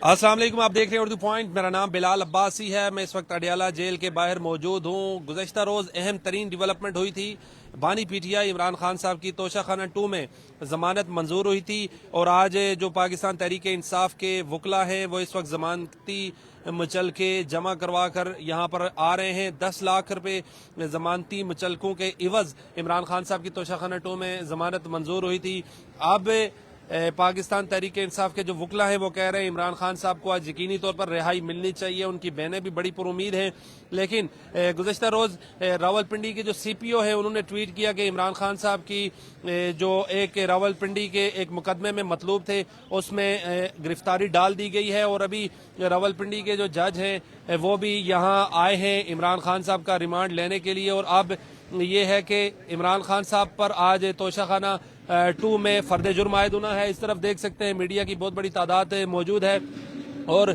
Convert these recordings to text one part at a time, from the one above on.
अस्सलाम वालेकुम, आप देख रहे हैं उर्दू पॉइंट। मेरा नाम बिलाल अब्बासी है। मैं इस वक्त अडियाला जेल के बाहर मौजूद हूँ। गुज़श्ता रोज़ अहम तरीन डेवलपमेंट हुई थी। बानी पीटीआई इमरान खान साहब की तोशाखाना 2 में ज़मानत मंजूर हुई थी और आज जो पाकिस्तान तहरीक इंसाफ के वकला हैं वो इस वक्त ज़मानती मुचलके जमा करवा कर यहाँ पर आ रहे हैं। 10 लाख रुपए ज़मानती मुचलकों के इवज़ इमरान खान साहब की तोशाखाना 2 में ज़मानत मंजूर हुई थी। अब पाकिस्तान तहरीक इंसाफ के जो वकला हैं वो कह रहे हैं इमरान खान साहब को आज यकीनी तौर पर रिहाई मिलनी चाहिए। उनकी बहनें भी बड़ी पुरुमीद हैं। लेकिन गुज़श्ता रोज़ रावलपिंडी के जो CPO है उन्होंने ट्वीट किया कि इमरान खान साहब की जो एक रावलपिंडी के एक मुकदमे में मतलूब थे उसमें गिरफ्तारी डाल दी गई है और अभी रावलपिंडी के जो जज हैं वो भी यहाँ आए हैं इमरान खान साहब का रिमांड लेने के लिए। और अब ये है कि इमरान खान साहब पर आज तोशाखाना 2 में फर्द जुर्म आयद होना है। इस तरफ देख सकते हैं मीडिया की बहुत बड़ी तादाद मौजूद है और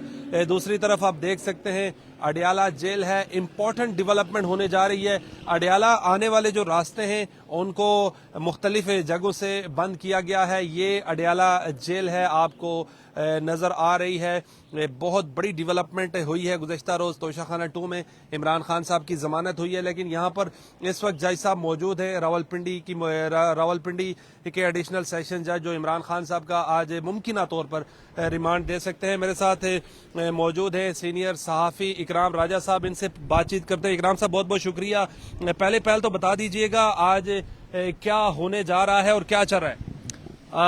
दूसरी तरफ आप देख सकते हैं अडियाला जेल है। इम्पोर्टेंट डेवलपमेंट होने जा रही है। अडियाला आने वाले जो रास्ते हैं उनको मुख्तलिफ जगहों से बंद किया गया है। ये अडियाला जेल है, आपको नज़र आ रही है। बहुत बड़ी डेवलपमेंट हुई है। गुज़श्ता रोज़ तोशाखाना 2 में इमरान खान साहब की ज़मानत हुई है, लेकिन यहाँ पर इस वक्त जज साहब मौजूद है। रावलपिंडी के एडिशनल सेशन जज जो इमरान खान साहब का आज मुमकिना तौर पर रिमांड दे सकते हैं। मेरे साथ मौजूद है सीनियर सहाफ़ी इकराम राजा साहब, इनसे बातचीत करते हैं। इकराम साहब बहुत बहुत शुक्रिया। पहले तो बता दीजिएगा आज क्या होने जा रहा है और क्या चल रहा है।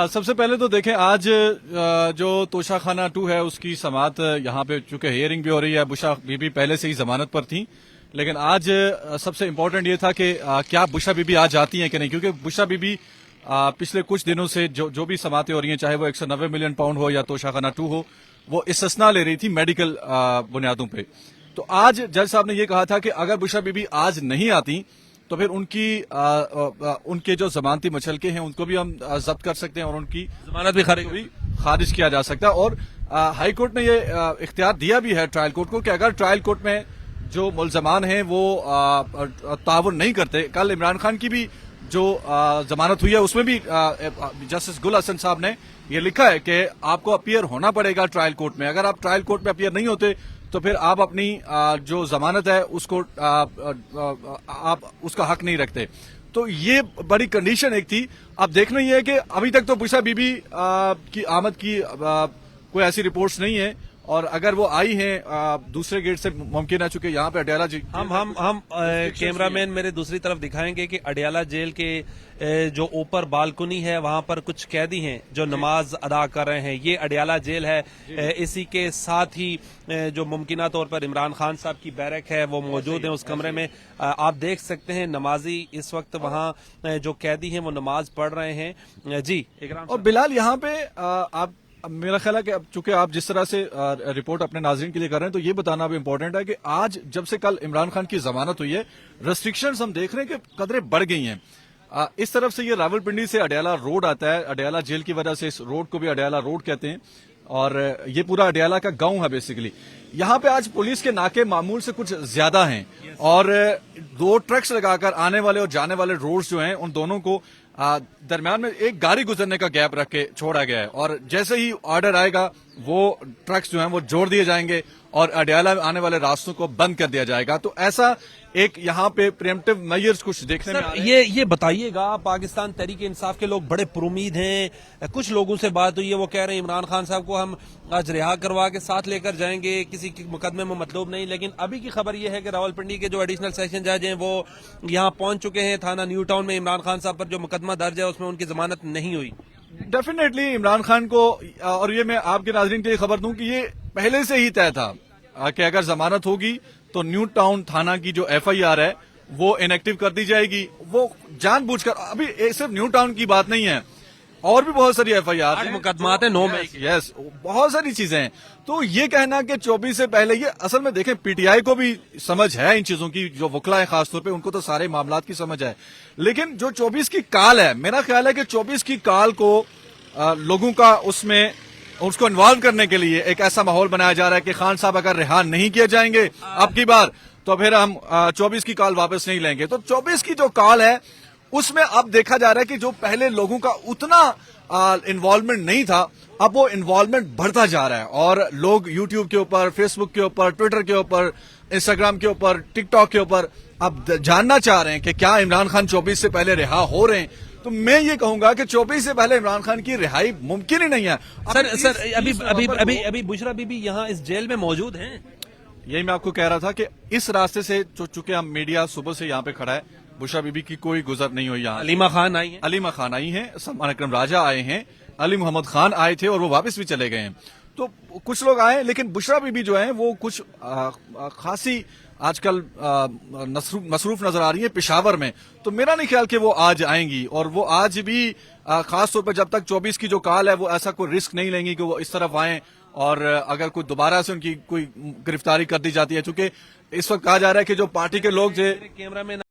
सबसे पहले तो देखें, आज जो तोशाखाना 2 है उसकी समात यहाँ पे चूंकि हियरिंग भी हो रही है। बुशा बीबी पहले से ही जमानत पर थी, लेकिन आज सबसे इम्पोर्टेंट ये था कि क्या बुशा बीबी आज आती हैं कि नहीं, क्योंकि बुशा बीबी पिछले कुछ दिनों से जो भी समातें हो रही हैं, चाहे वो 190 मिलियन पाउंड हो या तोशाखाना 2 हो, वो इस्तिस्ना ले रही थी मेडिकल बुनियादों पे। तो आज जज साहब ने ये कहा था कि अगर बुशा बीबी आज नहीं आती तो फिर उनके जो जमानती मचलके हैं उनको भी हम जब्त कर सकते हैं और उनकी जमानत भी खारिज किया जा सकता है। और हाई कोर्ट ने ये इख्तियार दिया भी है ट्रायल कोर्ट को कि अगर ट्रायल कोर्ट में जो मुल्जमान हैं वो ताउन नहीं करते। कल इमरान खान की भी जो जमानत हुई है उसमें भी जस्टिस गुल हसन साहब ने ये लिखा है कि आपको अपीयर होना पड़ेगा ट्रायल कोर्ट में। अगर आप ट्रायल कोर्ट में अपीयर नहीं होते तो फिर आप अपनी जो जमानत है उसको आप उसका हक नहीं रखते। तो ये बड़ी कंडीशन एक थी। अब देखना ये है कि अभी तक तो बुशा बीबी की आमद की कोई ऐसी रिपोर्ट्स नहीं है, और अगर वो आई हैं दूसरे गेट से मुमकिन है, चूंकि यहाँ पे अडियाला जी हम कैमरामैन मेरे दूसरी तरफ दिखाएंगे कि अडियाला जेल के जो ऊपर बालकनी है वहां पर कुछ कैदी हैं जो नमाज अदा कर रहे हैं। ये अडियाला जेल है। इसी के साथ ही जो मुमकिना तौर पर इमरान खान साहब की बैरक है वो मौजूद है उस कमरे में। आप देख सकते हैं नमाजी इस वक्त वहां जो कैदी हैं वो नमाज पढ़ रहे हैं। जी और बिलाल, यहाँ पे आप मेरा ख्याल है कि अब चूंकि आप जिस तरह से रिपोर्ट अपने नाज़रीन के लिए कर रहे हैं तो ये बताना भी इम्पोर्टेंट है कि आज जब से कल इमरान खान की जमानत हुई है, रेस्ट्रिक्शंस हम देख रहे हैं कि कदरें बढ़ गई हैं। इस तरफ से ये रावलपिंडी से अडियाला रोड आता है। अडियाला जेल की वजह से इस रोड को भी अडियाला रोड कहते हैं और ये पूरा अडियाला का गांव है बेसिकली। यहाँ पे आज पुलिस के नाके मामूल से कुछ ज्यादा हैं और 2 ट्रक्स लगाकर आने वाले और जाने वाले रोड्स जो हैं उन दोनों को दरम्यान में एक गाड़ी गुजरने का गैप रख के छोड़ा गया है। और जैसे ही ऑर्डर आएगा वो ट्रक्स जो हैं वो जोड़ दिए जाएंगे और अडियाला में आने वाले रास्तों को बंद कर दिया जाएगा। तो ऐसा एक यहाँ पे प्रिएम्प्टिव मेजर्स कुछ देखने में आ रहे हैं। ये बताइएगा, पाकिस्तान तहरीक इंसाफ के लोग बड़े पुरुमीद हैं। कुछ लोगों से बात हुई है, वो कह रहे हैं इमरान खान साहब को हम आज रिहा करवा के साथ लेकर जाएंगे, किसी के मुकदमे में मतलब नहीं। लेकिन अभी की खबर ये है कि रावलपिंडी के जो एडिशनल सेशन जज हैं वो यहाँ पहुंच चुके हैं। थाना न्यू टाउन में इमरान खान साहब पर जो मुकदमा दर्ज है उसमें उनकी जमानत नहीं हुई। डेफिनेटली इमरान खान को, और ये मैं आपके नाज़रीन के लिए खबर दूं कि ये पहले से ही तय था कि अगर जमानत होगी तो न्यू टाउन थाना की जो FIR है वो इनएक्टिव कर दी जाएगी। वो जानबूझकर, अभी सिर्फ न्यू टाउन की बात नहीं है, और भी बहुत सारी FIR मुकदमात है 9 में। यस, बहुत सारी चीजें हैं। तो ये कहना कि 24 से पहले, ये असल में देखें PTI को भी समझ है इन चीजों की, जो वकला है खासतौर पे उनको तो सारे मामलात की समझ है। लेकिन जो 24 की काल है, मेरा ख्याल है कि 24 की काल को लोगों का उसको इन्वॉल्व करने के लिए एक ऐसा माहौल बनाया जा रहा है कि खान साहब अगर रिहा नहीं किए जाएंगे अब की बार तो फिर हम 24 की कॉल वापस नहीं लेंगे। तो 24 की जो कॉल है उसमें अब देखा जा रहा है कि जो पहले लोगों का उतना इन्वॉल्वमेंट नहीं था, अब वो इन्वॉल्वमेंट बढ़ता जा रहा है और लोग यूट्यूब के ऊपर, फेसबुक के ऊपर, ट्विटर के ऊपर, इंस्टाग्राम के ऊपर, टिकटॉक के ऊपर अब जानना चाह रहे हैं कि क्या इमरान खान 24 से पहले रिहा हो रहे हैं। तो मैं ये कहूंगा कि 24 से पहले इमरान खान की रिहाई मुमकिन ही नहीं है। सर अभी बुशरा बीबी यहाँ इस जेल में मौजूद हैं। यही मैं आपको कह रहा था कि इस रास्ते से चूंकि हम मीडिया सुबह से यहाँ पे खड़ा है, बुशरा बीबी की कोई गुजर नहीं हुई यहाँ। अलीमा खान आई हैं। अलीमा खान आई हैं, सलमान अकरम राजा आए हैं, अली मोहम्मद खान आए थे और वो वापस भी चले गए हैं। तो कुछ लोग आए, लेकिन बुशरा बीबी जो है वो कुछ खासी आजकल मसरूफ नजर आ रही है पेशावर में। तो मेरा नहीं ख्याल कि वो आज आएंगी, और वो आज भी खास तौर पर जब तक 24 की जो काल है वो ऐसा कोई रिस्क नहीं लेंगी कि वो इस तरफ आएं, और अगर कोई दोबारा से उनकी कोई गिरफ्तारी कर दी जाती है, चूंकि इस वक्त कहा जा रहा है कि जो पार्टी के लोग थे कैमरा में